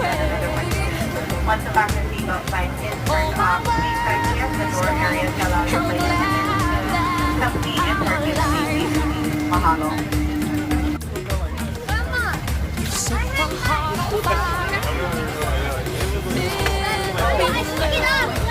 and another window. Once the fasten seatbelt sign is turned off, please kindly at the door area to allow your flight attendants to complete and purchase safety. Mahalo. Bakit? Sige na!